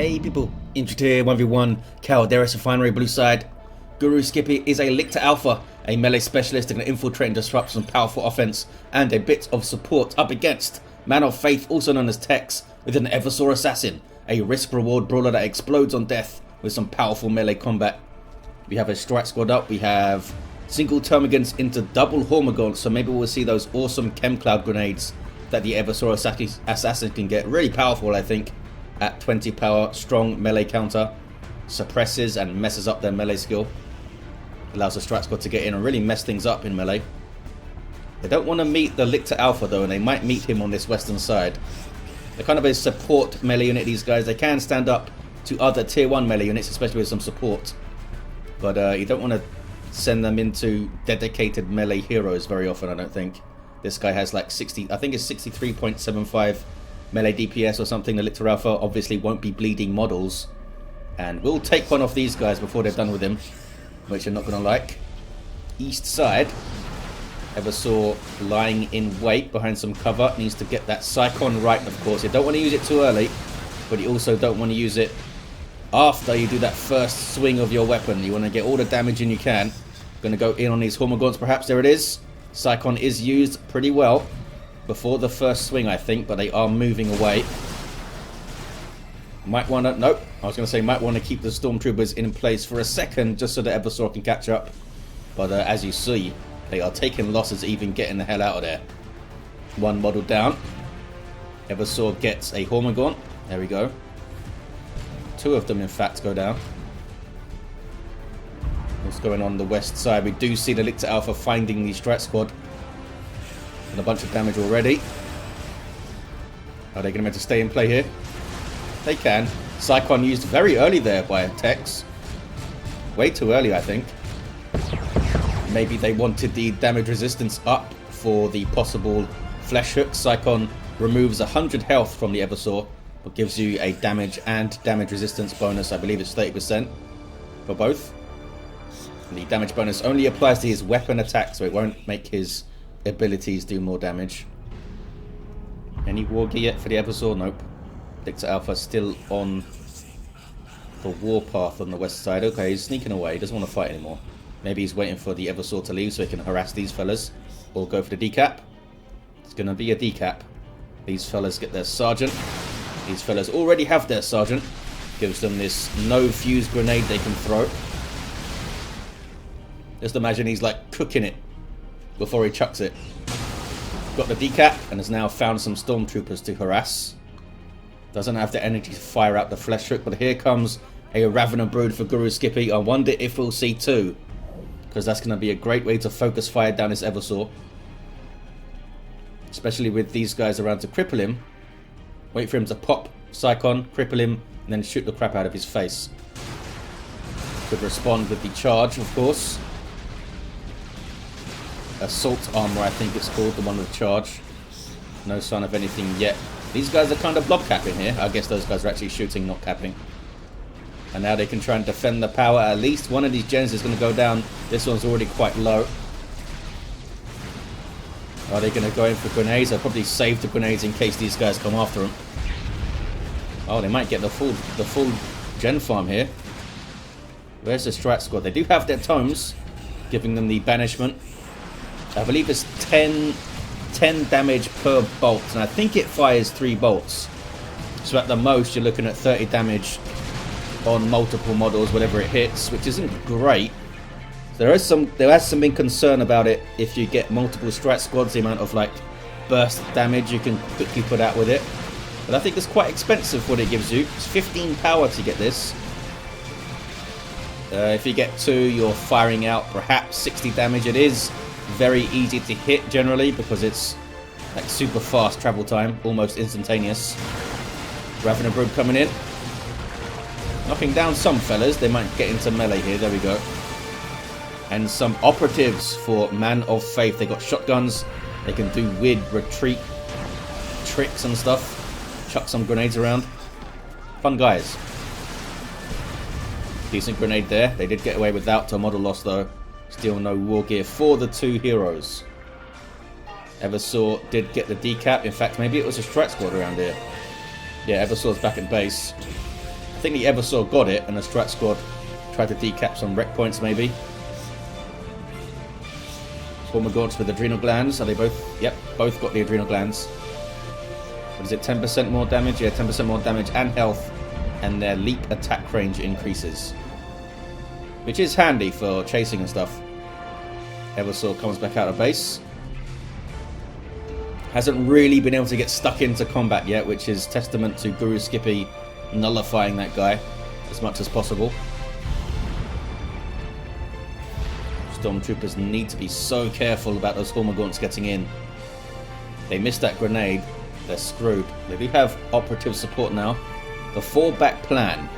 Hey people, Injured here, 1v1, Calderis Refinery, blue side. GuruSkippy is a Lictor Alpha, a melee specialist that can infiltrate and disrupt some powerful offense, and a bit of support up against ManOfFaith, also known as Tex, with an Eversor Assassin, a risk-reward brawler that explodes on death with some powerful melee combat. We have a strike squad up, we have single termagants into double hormagaunts, so maybe we'll see those awesome chem cloud grenades that the Eversor Assassin can get. Really powerful, I think, at 20 power, strong melee counter, suppresses and messes up their melee skill. Allows the strike squad to get in and really mess things up in melee. They don't want to meet the Lictor Alpha though, and they might meet him on this western side. They're kind of a support melee unit, these guys. They can stand up to other tier 1 melee units, especially with some support. But you don't want to send them into dedicated melee heroes very often, I don't think. This guy has like 60, I think it's 63.75 melee DPS or something. The Lictor Alpha obviously won't be bleeding models. And we'll take one off these guys before they're done with him, which you're not going to like. East side, Eversor lying in wait behind some cover. Needs to get that Psychon right, of course. You don't want to use it too early, but you also don't want to use it after you do that first swing of your weapon. You want to get all the damage in you can. Going to go in on these hormagaunts perhaps. There it is. Psychon is used pretty well before the first swing, I think, but they are moving away. Might want to... Nope. I was going to say might want to keep the stormtroopers in place for a second just so that Eversor can catch up. But as you see, they are taking losses, even getting the hell out of there. One model down. Eversor gets a hormagaunt. There we go. Two of them, in fact, go down. What's going on the west side? We do see the Lictor Alpha finding the strat squad. And a bunch of damage already. Are they going to be able to stay in play here? They can. Psychon used very early there by Tex. Way too early, I think. Maybe they wanted the damage resistance up for the possible flesh hook. Psychon removes 100 health from the Eversor, but gives you a damage and damage resistance bonus. I believe it's 30% for both. And the damage bonus only applies to his weapon attack, so it won't make his abilities do more damage. Any war gear yet for the Eversor? Nope. Lictor Alpha still on the warpath on the west side. Okay, he's sneaking away. He doesn't want to fight anymore. Maybe he's waiting for the Eversor to leave so he can harass these fellas. Or go for the decap. It's going to be a decap. These fellas get their sergeant. These fellas already have their sergeant. Gives them this no fuse grenade they can throw. Just imagine he's like cooking it before he chucks it. Got the decap and has now found some stormtroopers to harass. Doesn't have the energy to fire out the flesh hook, but here comes a Ravener Brood for GuruSkippy. I wonder if we'll see two, because that's going to be a great way to focus fire down this Eversor. Especially with these guys around to cripple him. Wait for him to pop Psychon, cripple him, and then shoot the crap out of his face. Could respond with the charge, of course. Assault armor, I think it's called, the one with charge. No sign of anything yet. These guys are kind of blob capping here. I guess those guys are actually shooting, not capping. And now they can try and defend the power. At least one of these gens is going to go down. This one's already quite low. Are they going to go in for grenades? I'll probably save the grenades in case these guys come after them. Oh, they might get the full gen farm here. Where's the strat squad? They do have their tomes, giving them the banishment. I believe it's 10 damage per bolt, and I think it fires 3 bolts. So at the most, you're looking at 30 damage on multiple models, whatever it hits, which isn't great. There has some been concern about it. If you get multiple strat squads, the amount of like burst damage you can quickly put out with it. But I think it's quite expensive for what it gives you. It's 15 power to get this. If you get 2, you're firing out perhaps 60 damage. It is very easy to hit generally because it's like super fast travel time, almost instantaneous. Ravener Brood coming in, knocking down some fellas. They might get into melee here. There we go. And some operatives for ManOfFaith. They got shotguns. They can do weird retreat tricks and stuff. Chuck some grenades around. Fun guys. Decent grenade there. They did get away without a model loss though. Still no war gear for the 2 heroes. Eversor did get the decap. In fact, maybe it was a strat squad around here. Yeah, Eversor's back at base. think the Eversor got it, and the Strat Squad tried to decap some wreck points, maybe. Hormagaunts with adrenal glands. Are they both? Yep, both got the adrenal glands. What is it? 10% more damage? Yeah, 10% more damage and health. And their leap attack range increases. Which is handy for chasing and stuff. Eversor comes back out of base. Hasn't really been able to get stuck into combat yet, which is testament to GuruSkippy nullifying that guy as much as possible. Stormtroopers need to be so careful about those Hormagaunts getting in. They missed that grenade, they're screwed. They do have operative support now. The fallback plan.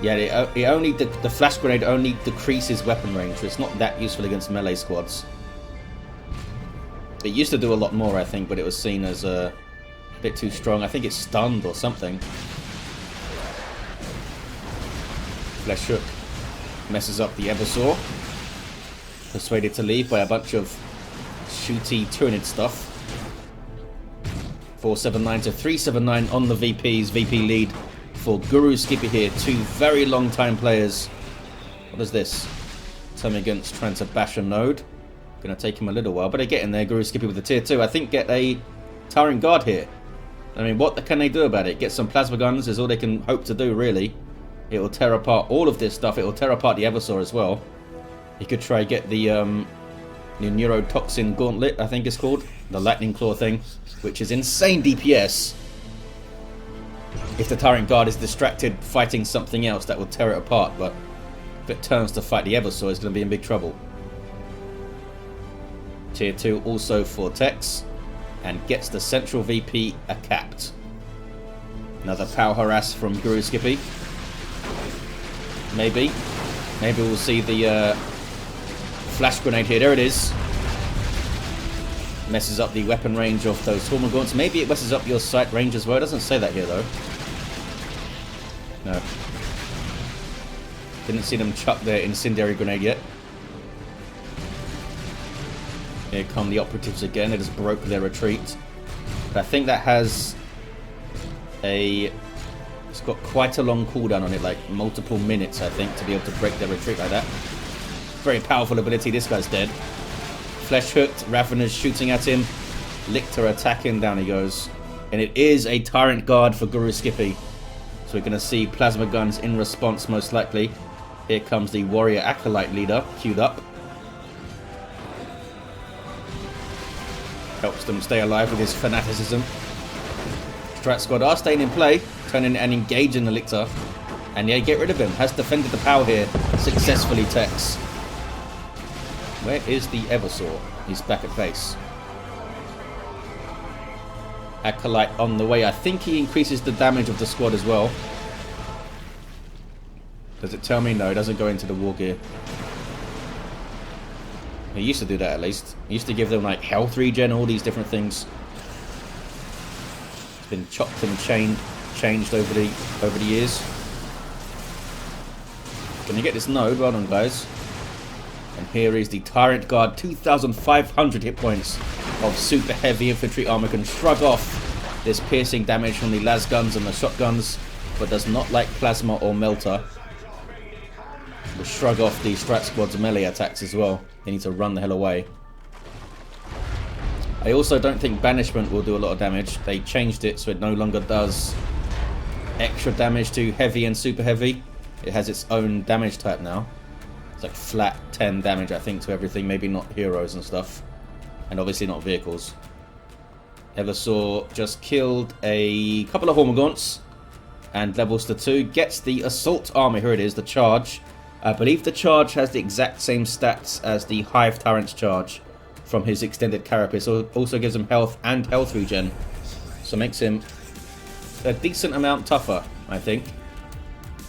Yeah, the flash grenade only decreases weapon range, so it's not that useful against melee squads. It used to do a lot more, I think, but it was seen as a bit too strong. I think it's stunned or something. Flesh Hook messes up the Eversor. Persuaded to leave by a bunch of shooty Tyranid stuff. 479 to 379 on the VPs. VP lead for GuruSkippy here. Two very long time players. What is this? Termagant's trying to bash a node. Gonna take him a little while, but they get in there. GuruSkippy with the tier 2. I think get a Tyrant Guard here. I mean, what can they do about it? Get some plasma guns is all they can hope to do, really. It will tear apart all of this stuff. It will tear apart the Eversor as well. He could try get the Neurotoxin Gauntlet, I think it's called. The Lightning Claw thing, which is insane DPS. If the Tyrant Guard is distracted fighting something else, that will tear it apart. But if it turns to fight the Eversor, it's going to be in big trouble. Tier 2 also for Tex, and gets the central VP a capped. Another power harass from GuruSkippy. Maybe we'll see the flash grenade here. There it is. Messes up the weapon range of those Hormagaunts. Maybe it messes up your sight range as well. It doesn't say that here though. No. Didn't see them chuck their incendiary grenade yet. Here come the operatives again. They just broke their retreat. But I think that has a... It's got quite a long cooldown on it, like multiple minutes, I think, to be able to break their retreat like that. Very powerful ability. This guy's dead. Flesh hooked. Ravenous shooting at him. Lictor attacking. Down he goes. And it is a Tyrant Guard for GuruSkippy. So we're going to see plasma guns in response, most likely. Here comes the Warrior Acolyte leader, queued up. Helps them stay alive with his fanaticism. Strat Squad are staying in play, turning and engaging the Lictor. And yeah, get rid of him. Has defended the power here successfully, Tex. Where is the Eversor? He's back at base. Acolyte on the way. I think he increases the damage of the squad as well. Does it tell me? No, it doesn't go into the war gear. He used to do that at least. He used to give them like health regen, all these different things. It's been chopped and changed over the years. Can you get this node? Well done, guys. And here is the Tyrant Guard. 2,500 hit points of super heavy infantry armor. Can shrug off this piercing damage from the las guns and the shotguns, but does not like plasma or melter. Will shrug off the Strat Squad's melee attacks as well. They need to run the hell away. I also don't think Banishment will do a lot of damage. They changed it so it no longer does extra damage to heavy and super heavy. It has its own damage type now. It's like flat 10 damage, I think, to everything. Maybe not heroes and stuff. And obviously not vehicles. Eversor just killed a couple of Hormagaunts. And levels to 2. Gets the assault armor. Here it is, the charge. I believe the charge has the exact same stats as the Hive Tyrant's charge from his extended carapace. Also gives him health and health regen. So makes him a decent amount tougher, I think.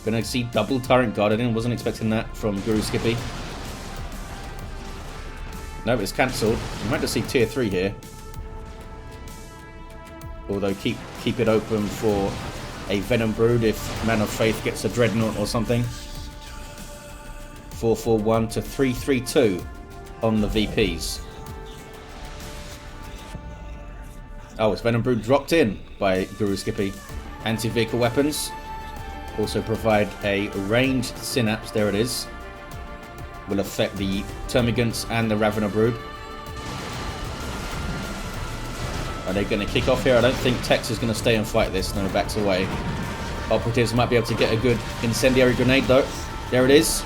Gonna see double Tyrant Guard. I wasn't expecting that from GuruSkippy. No, it's cancelled. We might just see tier 3 here. Although keep it open for a Venom Brood if ManOfFaith gets a Dreadnought or something. 441 to 332 on the VPs. Oh, it's Venom Brood dropped in by GuruSkippy. Anti-vehicle weapons. Also provide a ranged synapse. There it is. Will affect the Termagants and the Ravener Brood. Are they going to kick off here? I don't think Tex is going to stay and fight this. No, backs away. Operatives might be able to get a good incendiary grenade though. There it is.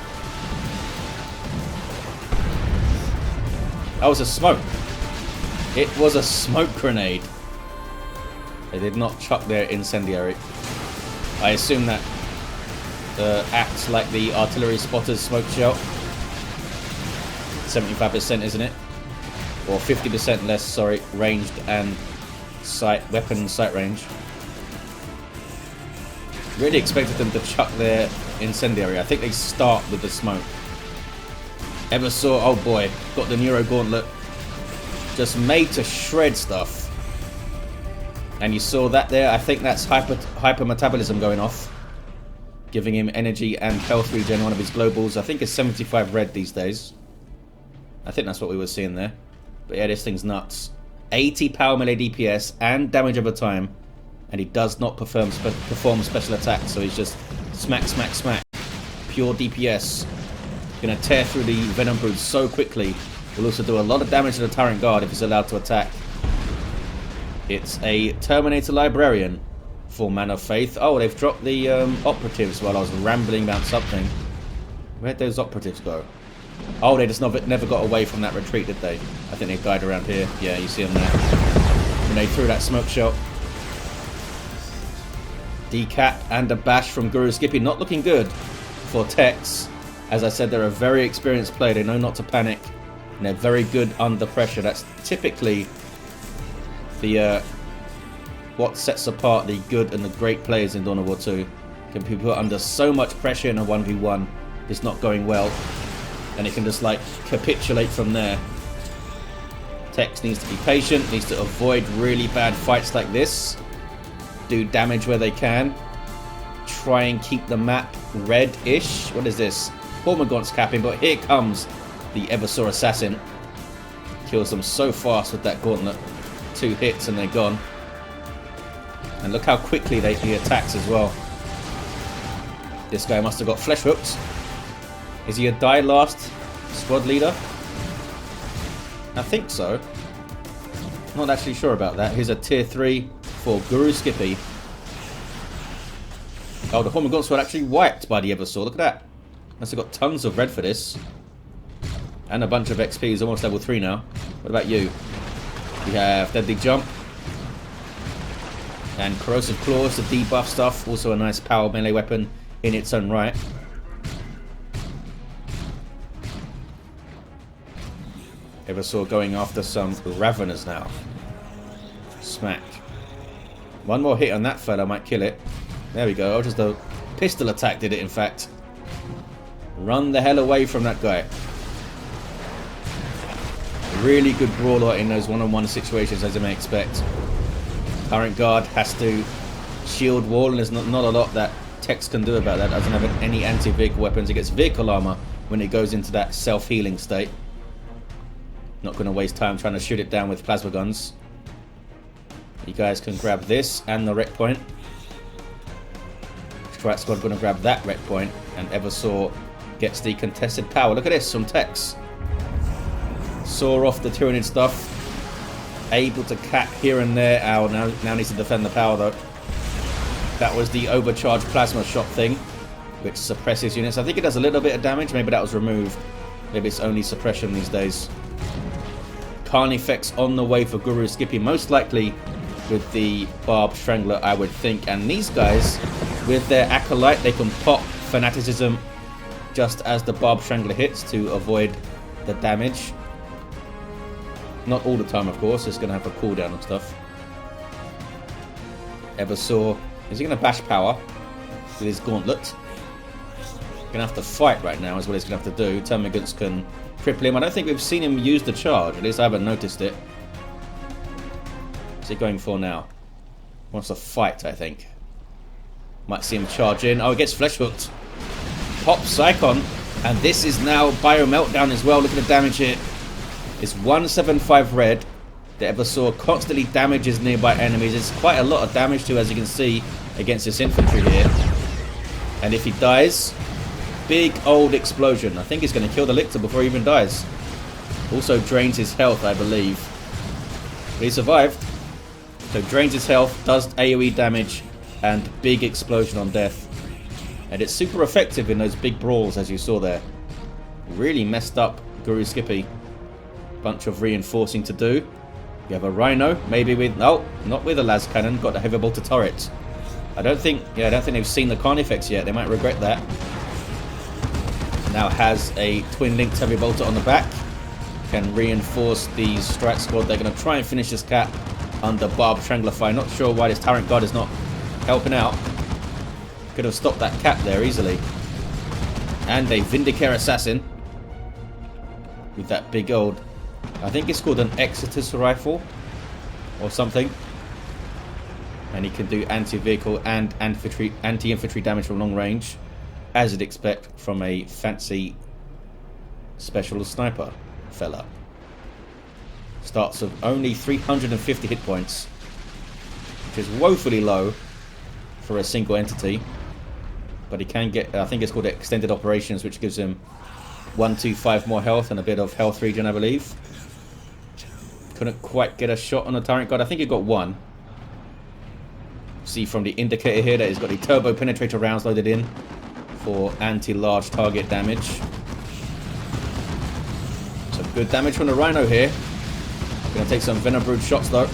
That was a smoke. It was a smoke grenade. They did not chuck their incendiary. I assume that acts like the artillery spotter's smoke shell. 75%, isn't it? Or 50% less, sorry, ranged and weapon sight range. Really expected them to chuck their incendiary. I think they start with the smoke. Eversor, oh boy, got the Neuro Gauntlet. Just made to shred stuff. And you saw that there. I think that's hyper metabolism going off. Giving him energy and health regen, one of his globals. I think it's 75 red these days. I think that's what we were seeing there. But yeah, this thing's nuts. 80 power melee DPS and damage over time. And he does not perform special attacks. So he's just smack, smack, smack. Pure DPS. Gonna tear through the Venom Brood so quickly. Will also do a lot of damage to the Tyrant Guard if he's allowed to attack. It's a Terminator Librarian for ManOfFaith. Oh, they've dropped the operatives while I was rambling about something. Where'd those operatives go? Oh, they just never got away from that retreat, did they? I think they died around here. Yeah, you see them there. When they threw that smoke shot. Decap and a bash from GuruSkippy. Not looking good for Tex. As I said, they're a very experienced player. They know not to panic. And they're very good under pressure. That's typically the what sets apart the good and the great players in Dawn of War 2. Can be put under so much pressure in a 1v1. It's not going well. And it can just like capitulate from there. Tex needs to be patient. Needs to avoid really bad fights like this. Do damage where they can. Try and keep the map red-ish. What is this? Hormagaunts capping, but here comes the Eversor Assassin. Kills them so fast with that gauntlet. 2 hits and they're gone. And look how quickly he attacks as well. This guy must have got flesh hooks. Is he a die last squad leader? I think so. Not actually sure about that. Here's a tier 3 for GuruSkippy. Oh, the Hormagaunts were actually wiped by the Eversor. Look at that. Must have got tons of red for this. And a bunch of XP. He's almost level 3 now. What about you? We have Deadly Jump. And Corrosive Claws, the debuff stuff. Also a nice power melee weapon in its own right. Eversor going after some Raveners now. Smack. One more hit on that fella might kill it. There we go. Just a pistol attack did it, in fact. Run the hell away from that guy. Really good brawler in those one-on-one situations, as you may expect. Current guard has to shield wall, and there's not a lot that Tex can do about that. Doesn't have any anti-vehicle weapons. It gets vehicle armor when it goes into that self-healing state. Not going to waste time trying to shoot it down with plasma guns. You guys can grab this and the wreck point. Strat Squad going to grab that wreck point, and Eversor gets the contested power. Look at this from Tex. Saw off the Tyranid stuff. Able to cap here and there. Ow, now needs to defend the power though. That was the overcharged plasma shot thing, which suppresses units. I think it does a little bit of damage. Maybe that was removed. Maybe it's only suppression these days. Carnifex on the way for GuruSkippy, most likely with the Barb Strangler, I would think. And these guys, with their Acolyte, they can pop Fanaticism just as the Barb Strangler hits to avoid the damage. Not all the time, of course. It's going to have a cooldown and stuff. Eversor, is he going to bash power with his gauntlet? Going to have to fight right now is what he's going to have to do. Termagants can cripple him. I don't think we've seen him use the charge. At least I haven't noticed it. What's he going for now? Wants to fight, I think. Might see him charge in. Oh, he gets flesh hooked. Pop Psychon. And this is now Bio Meltdown as well. Look at the damage here. It's 175 red. The Eversor constantly damages nearby enemies. It's quite a lot of damage too, as you can see, against this infantry here. And if he dies, big old explosion. I think he's going to kill the Lictor before he even dies. Also drains his health, I believe. But he survived. So drains his health, does AoE damage, and big explosion on death. And it's super effective in those big brawls, as you saw there. Really messed up GuruSkippy. Bunch of reinforcing to do. You have a Rhino, maybe with... No, not with a las cannon. Got the heavy bolter turret. I don't think they've seen the Carnifex yet. They might regret that. Now has a twin linked heavy bolter on the back. Can reinforce the strat squad. They're going to try and finish this cat under barbed strangler fire. Not sure why this Tyrant Guard is not helping out. Could have stopped that cat there easily. And a Vindicare Assassin. With that big old... I think it's called an Exodus rifle. Or something. And he can do anti-vehicle and anti-infantry damage from long range. As you'd expect from a fancy special sniper fella. Starts with only 350 hit points. Which is woefully low for a single entity. But he can get, I think it's called extended operations, which gives him 125 more health and a bit of health regen, I believe. Couldn't quite get a shot on the Tyrant Guard. I think he got one. See from the indicator here that he's got the turbo penetrator rounds loaded in for anti-large target damage. Some good damage from the Rhino here. Gonna take some Venom Brood shots though.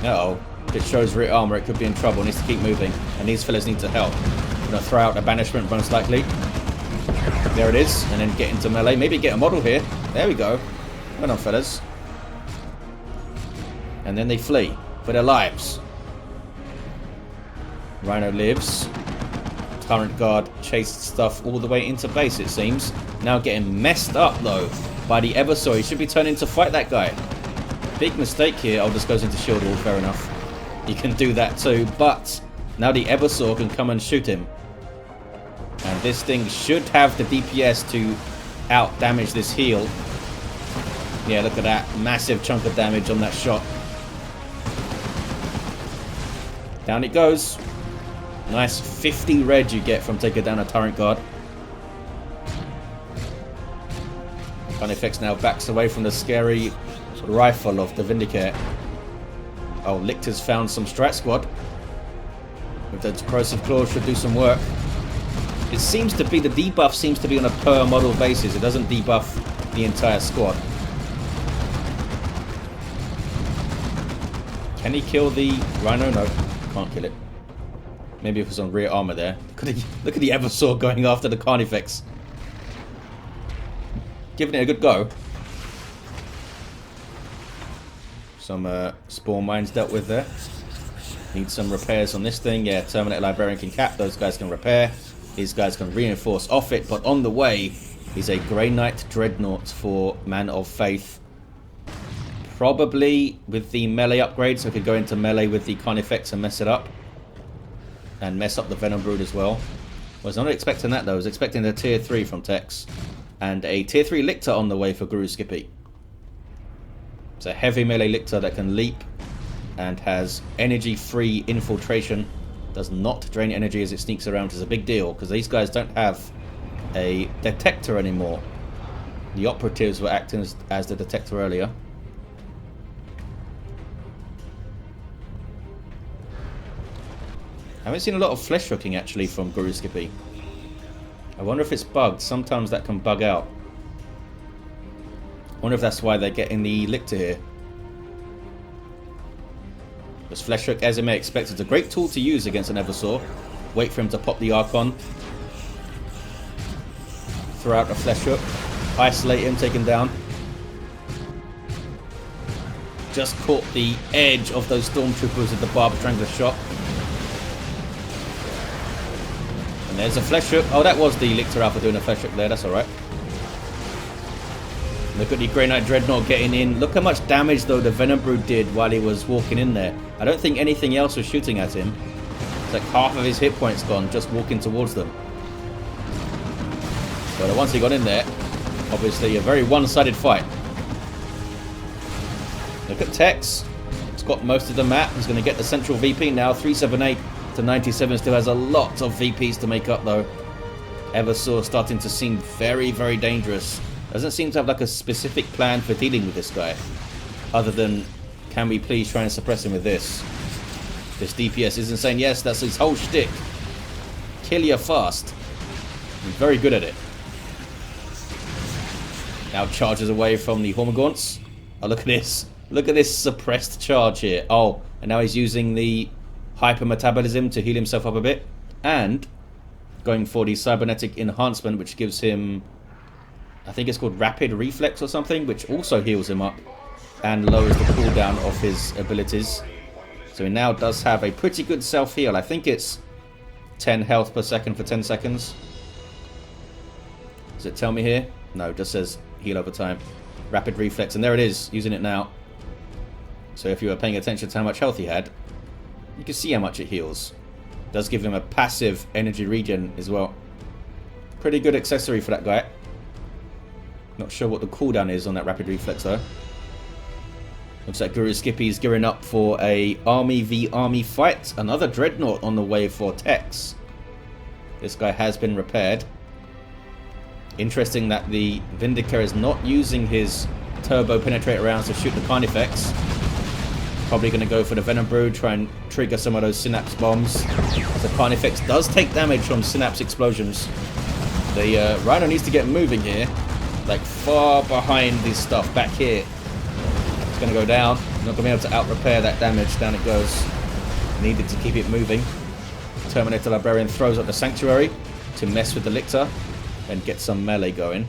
Uh-oh. If it shows rear armor, it could be in trouble. It needs to keep moving. And these fellas need to help. Gonna throw out a banishment most likely. There it is. And then get into melee. Maybe get a model here. There we go. Well done, fellas. And then they flee for their lives. Rhino lives. Tyrant Guard chased stuff all the way into base, it seems. Now getting messed up, though, by the Eversor. He should be turning to fight that guy. Big mistake here. Oh, this goes into shield wall. Fair enough. You can do that too, but now the Eversor can come and shoot him. And this thing should have the DPS to out-damage this heal. Yeah, look at that. Massive chunk of damage on that shot. Down it goes. Nice 50 red you get from taking down a Tyrant Guard. Carnifex now backs away from the scary rifle of the Vindicare. Oh, Lictor's found some strat squad. With the corrosive claws should do some work. It seems to be, the debuff seems to be on a per model basis. It doesn't debuff the entire squad. Can he kill the Rhino? No, can't kill it. Maybe if it was on rear armor there. Look at the Eversor going after the Carnifex. Giving it a good go. Some spawn mines dealt with there. Need some repairs on this thing. Yeah, Terminator Librarian can cap. Those guys can repair. These guys can reinforce off it. But on the way is a Grey Knight Dreadnought for ManOfFaith. Probably with the melee upgrade, so we could go into melee with the Carnifex and mess it up. And mess up the Venom Brood as well. I was not expecting that though. I was expecting a tier 3 from Tex. And a tier 3 Lictor on the way for GuruSkippy. It's a heavy melee Lictor that can leap and has energy-free infiltration. Does not drain energy as it sneaks around, which is a big deal because these guys don't have a detector anymore. The operatives were acting as the detector earlier. I haven't seen a lot of flesh hooking actually from GuruSkippy. I wonder if it's bugged. Sometimes that can bug out. I wonder if that's why they're getting the Lictor here. Because flesh hook, as you may expect, is a great tool to use against an Eversor. Wait for him to pop the Archon. Throw out the flesh hook. Isolate him, take him down. Just caught the edge of those stormtroopers with the barbed strangler shot. And there's a flesh hook. Oh, that was the Lictor Alpha doing a flesh hook there. That's alright. Look at the Grey Knight Dreadnought getting in. Look how much damage, though, the Venom Brood did while he was walking in there. I don't think anything else was shooting at him. It's like half of his hit points gone just walking towards them. But once he got in there, obviously a very one-sided fight. Look at Tex. It's got most of the map. He's going to get the central VP now. 378 to 97. Still has a lot of VPs to make up, though. Eversor starting to seem very, very dangerous. Doesn't seem to have like a specific plan for dealing with this guy. Other than, can we please try and suppress him with this? This DPS is insane. Yes, that's his whole shtick. Kill you fast. He's very good at it. Now charges away from the Hormagaunts. Oh, look at this. Look at this suppressed charge here. Oh, and now he's using the hypermetabolism to heal himself up a bit. And going for the cybernetic enhancement, which gives him, I think it's called rapid reflex or something, which also heals him up and lowers the cooldown of his abilities. So he now does have a pretty good self-heal. I think it's 10 health per second for 10 seconds. Does it tell me here? No, it just says heal over time. Rapid reflex, and there it is, using it now. So if you were paying attention to how much health he had, you can see how much it heals. It does give him a passive energy regen as well. Pretty good accessory for that guy. Not sure what the cooldown is on that rapid reflex though. Looks like GuruSkippy is gearing up for a army v army fight. Another dreadnought on the way for Tex. This guy has been repaired. Interesting that the Vindicator is not using his turbo penetrator rounds to shoot the Carnifex. Probably going to go for the Venom Brood, try and trigger some of those synapse bombs. The Carnifex does take damage from synapse explosions. The Rhino needs to get moving here. Like far behind this stuff back here. It's going to go down. Not going to be able to out-repair that damage. Down it goes. Needed to keep it moving. Terminator Librarian throws up the Sanctuary to mess with the Lictor and get some melee going.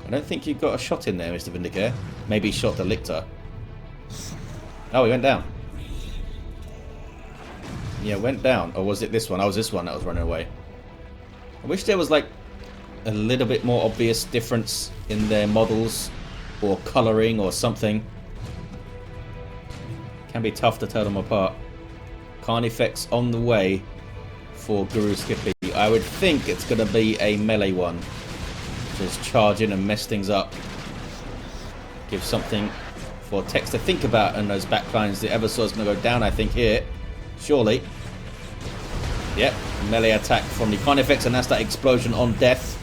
I don't think you got a shot in there, Mr. Vindicator. Maybe he shot the Lictor. Oh, he went down. Yeah, went down. Or was it this one? Oh, it was this one that was running away. I wish there was like a little bit more obvious difference in their models or colouring or something. Can be tough to tell them apart. Carnifex on the way for GuruSkippy. I would think it's going to be a melee one. Just charge in and mess things up. Give something for Tex to think about in those backlines. The Eversor is going to go down, I think, here. Surely. Yep, melee attack from the Carnifex, and that's that explosion on death.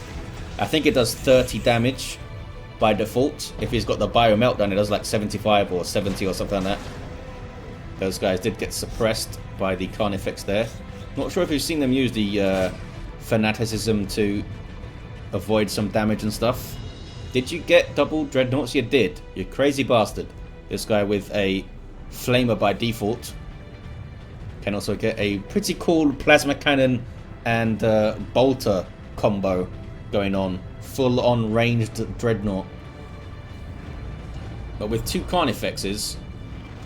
I think it does 30 damage by default. If he's got the Bio Meltdown, it does like 75 or 70 or something like that. Those guys did get suppressed by the Carnifex there. Not sure if you've seen them use the fanaticism to avoid some damage and stuff. Did you get double dreadnoughts? You did. You crazy bastard. This guy with a flamer by default can also get a pretty cool plasma cannon and bolter combo going on. Full on ranged dreadnought. But with two Carnifexes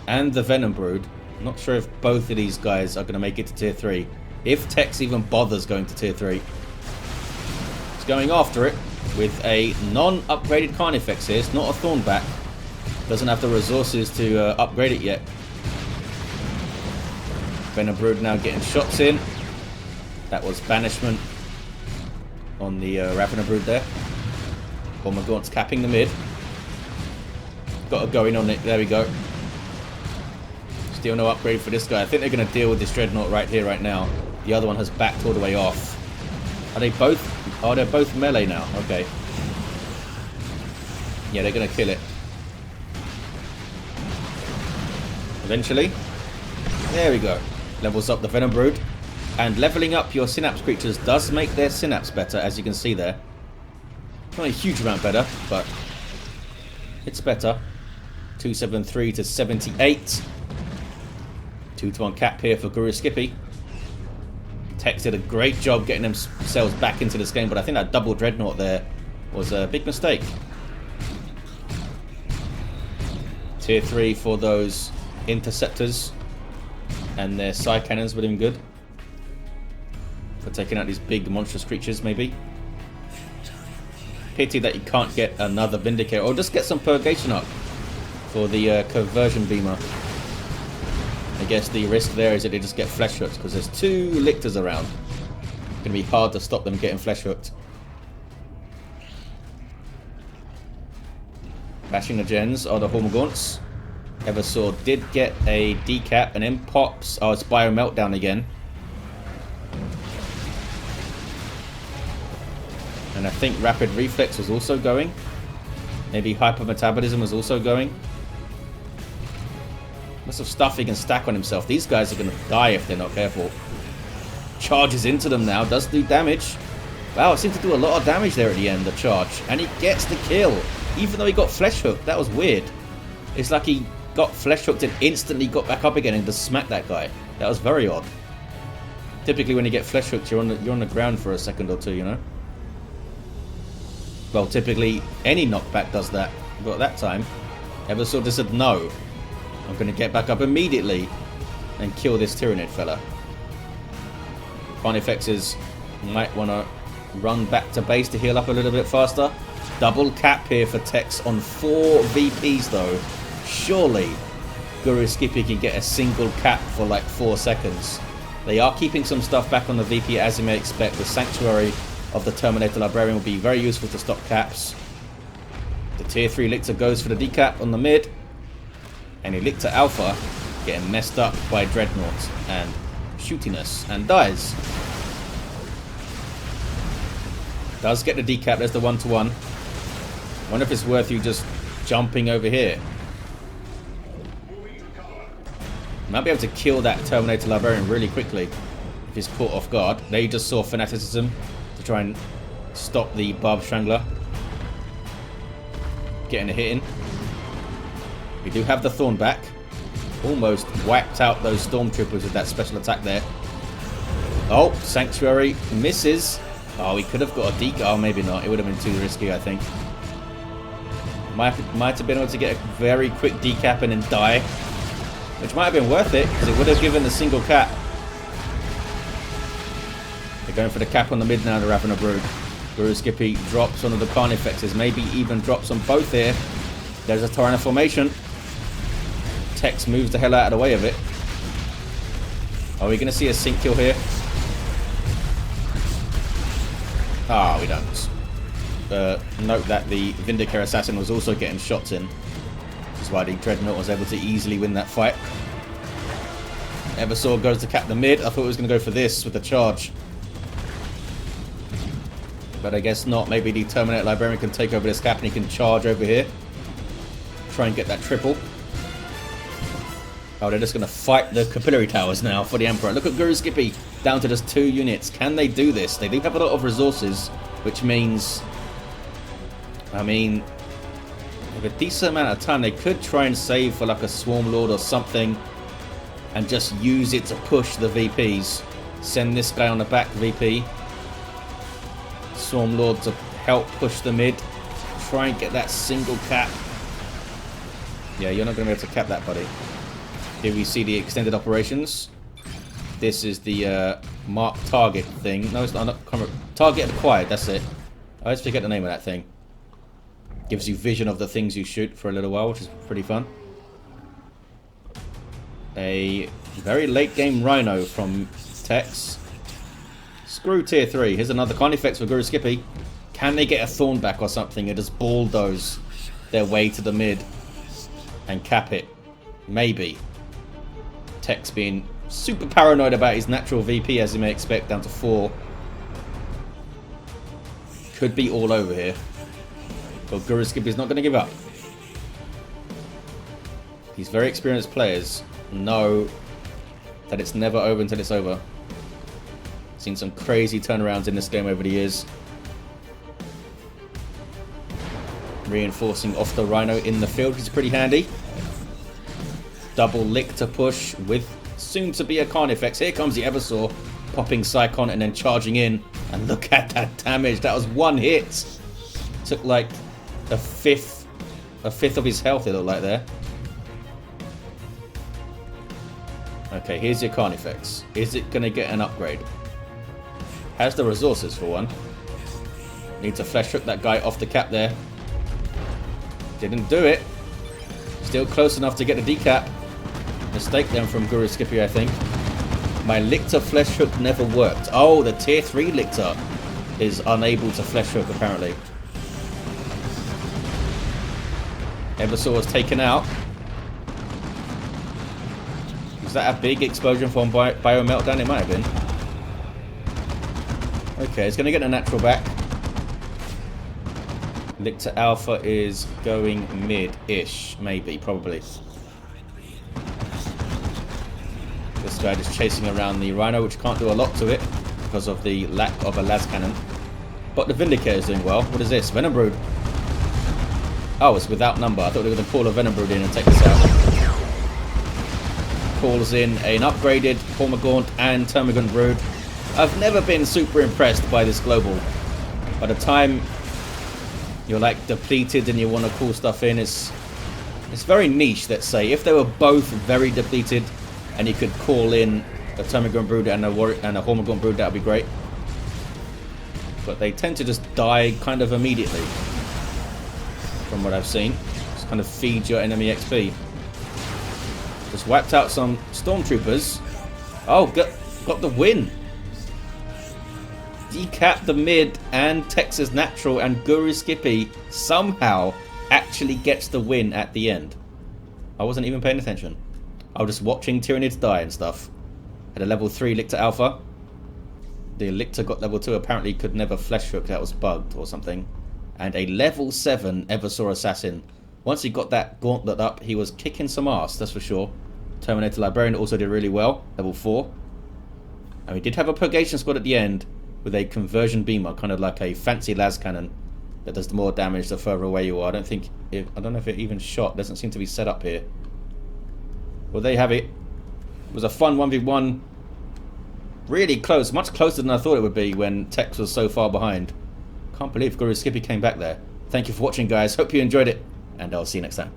and the Venom Brood, I'm not sure if both of these guys are going to make it to tier 3. If Tex even bothers going to tier 3. He's going after it with a non-upgraded Carnifex here. It's not a Thornback. Doesn't have the resources to upgrade it yet. Venom Brood now getting shots in. That was banishment on the Ravener Brood there. Hormagaunts capping the mid. Got a going on it. There we go. Still no upgrade for this guy. I think they're going to deal with this Dreadnought right here, right now. The other one has backed all the way off. Are they both? Oh, they're both melee now. Okay. Yeah, they're going to kill it. Eventually. There we go. Levels up the Venom Brood. And leveling up your Synapse creatures does make their Synapse better, as you can see there. Not a huge amount better, but it's better. 273 to 78. 2-to-1 cap here for GuruSkippy. Tex did a great job getting themselves back into this game, but I think that double Dreadnought there was a big mistake. Tier 3 for those Interceptors. And their Psy Cannons were doing good. For taking out these big monstrous creatures, maybe. Pity that you can't get another Vindicator, or just get some Purgation up for the Conversion Beamer. I guess the risk there is that they just get flesh hooked, because there's 2 Lictors around. It's going to be hard to stop them getting flesh hooked. Bashing the gens are the Hormagaunts. Eversor did get a decap and then pops. Oh, it's bio meltdown again. And I think rapid reflex was also going. Maybe hypermetabolism was also going. Lots of stuff he can stack on himself. These guys are going to die if they're not careful. Charges into them now. Does do damage. Wow, it seemed to do a lot of damage there at the end, the charge. And he gets the kill. Even though he got flesh hooked. That was weird. It's like he got flesh hooked and instantly got back up again and just smacked that guy. That was very odd. Typically when you get flesh hooked, you're on the ground for a second or two, you know? Well, typically any knockback does that. But that time, Eversor just said, no. I'm going to get back up immediately and kill this Tyranid fella. Carnifexes might want to run back to base to heal up a little bit faster. Double cap here for Tex on 4 VPs though. Surely GuruSkippy can get a single cap for like 4 seconds. They are keeping some stuff back on the VP as you may expect. The Sanctuary of the Terminator Librarian will be very useful to stop caps. The tier 3 Lictor goes for the decap on the mid. And Lictor Alpha getting messed up by Dreadnoughts and shootiness and dies. Does get the decap, there's the 1-to-1. Wonder if it's worth you just jumping over here. Might be able to kill that Terminator Librarian really quickly if he's caught off guard. There you just saw Fanaticism to try and stop the Barb Strangler. Getting a hit in. We do have the Thorn back. Almost wiped out those Stormtroopers with that special attack there. Oh, Sanctuary misses. Oh, he could have got a decap. Oh, maybe not. It would have been too risky, I think. Might have been able to get a very quick decap and then die. Which might have been worth it, because it would have given the single cap. They're going for the cap on the mid now, the Ravener Brood. GuruSkippy drops one of the Carnifexes. Maybe even drops them both here. There's a Tyranids formation. Tex moves the hell out of the way of it. Are we going to see a sync kill here? Ah, we don't. Note that the Eversor Assassin was also getting shots in. Which is why the Dreadnought was able to easily win that fight. Eversor goes to cap the mid. I thought he was going to go for this with the charge. But I guess not. Maybe the Terminator Librarian can take over this cap and he can charge over here. Try and get that triple. Oh, they're just going to fight the capillary towers now for the Emperor. Look at GuruSkippy down to just 2 units. Can they do this? They do have a lot of resources, which means, I mean, with a decent amount of time, they could try and save for like a Swarm Lord or something and just use it to push the VPs. Send this guy on the back VP. Swarm Lord to help push the mid. Try and get that single cap. Yeah, you're not going to be able to cap that, buddy. Here we see the extended operations. This is the mark target thing. No, it's not. Target acquired, that's it. I always forget the name of that thing. Gives you vision of the things you shoot for a little while, which is pretty fun. A very late game Rhino from Tex. Screw tier 3. Here's another Carnifex for GuruSkippy. Can they get a Thorn back or something and just bulldoze their way to the mid and cap it? Maybe. Tex being super paranoid about his natural VP, as you may expect, down to 4. Could be all over here. But GuruSkippy's not going to give up. These very experienced players know that it's never over until it's over. Seen some crazy turnarounds in this game over the years. Reinforcing off the Rhino in the field, which is pretty handy. Double Lictor push with soon to be a Carnifex. Here comes the Eversor, popping Psychon and then charging in. And look at that damage. That was 1 hit. Took like a fifth of his health, it looked like there. Okay, here's your Carnifex. Is it going to get an upgrade? Has the resources for one. Need to flesh hook that guy off the cap there. Didn't do it. Still close enough to get the decap. Mistake then from GuruSkippy, I think. My Lictor flesh hook never worked. Oh, the tier 3 Lictor is unable to flesh hook apparently. Eversor was taken out. Was that a big explosion from Bio Meltdown? It might have been. Okay, it's going to get a natural back. Lictor Alpha is going mid-ish, maybe, probably. This guy just chasing around the Rhino, which can't do a lot to it because of the lack of a las cannon. But the Vindicator is doing well. What is this? Venom Brood. Oh, it's without number. I thought they were going to call a Venom Brood in and take this out. Calls in an upgraded Hormagaunt and Termagant Brood. I've never been super impressed by this global. By the time you're like depleted and you want to call stuff in, it's very niche, let's say. If they were both very depleted and you could call in a Termagant Brood and a Hormagaunt Brood, that would be great. But they tend to just die kind of immediately, from what I've seen. Just kind of feed your enemy XP. Just wiped out some Stormtroopers. Oh, got the win. Decap the mid and Texas Natural, and GuruSkippy somehow actually gets the win at the end. I wasn't even paying attention. I was just watching Tyranids die and stuff. Had a level 3 Lictor Alpha. The Lictor got level 2, apparently could never flesh hook, that was bugged or something. And a level 7 Eversor Assassin. Once he got that gauntlet up, he was kicking some ass, that's for sure. Terminator Librarian also did really well, level 4. And we did have a Purgation Squad at the end with a conversion beamer, kind of like a fancy las cannon that does more damage the further away you are. I don't know if it even shot. Doesn't seem to be set up here. Well, there you have it. It was a fun 1v1. Really close, much closer than I thought it would be when Tex was so far behind. Can't believe GuruSkippy came back there. Thank you for watching, guys. Hope you enjoyed it, and I'll see you next time.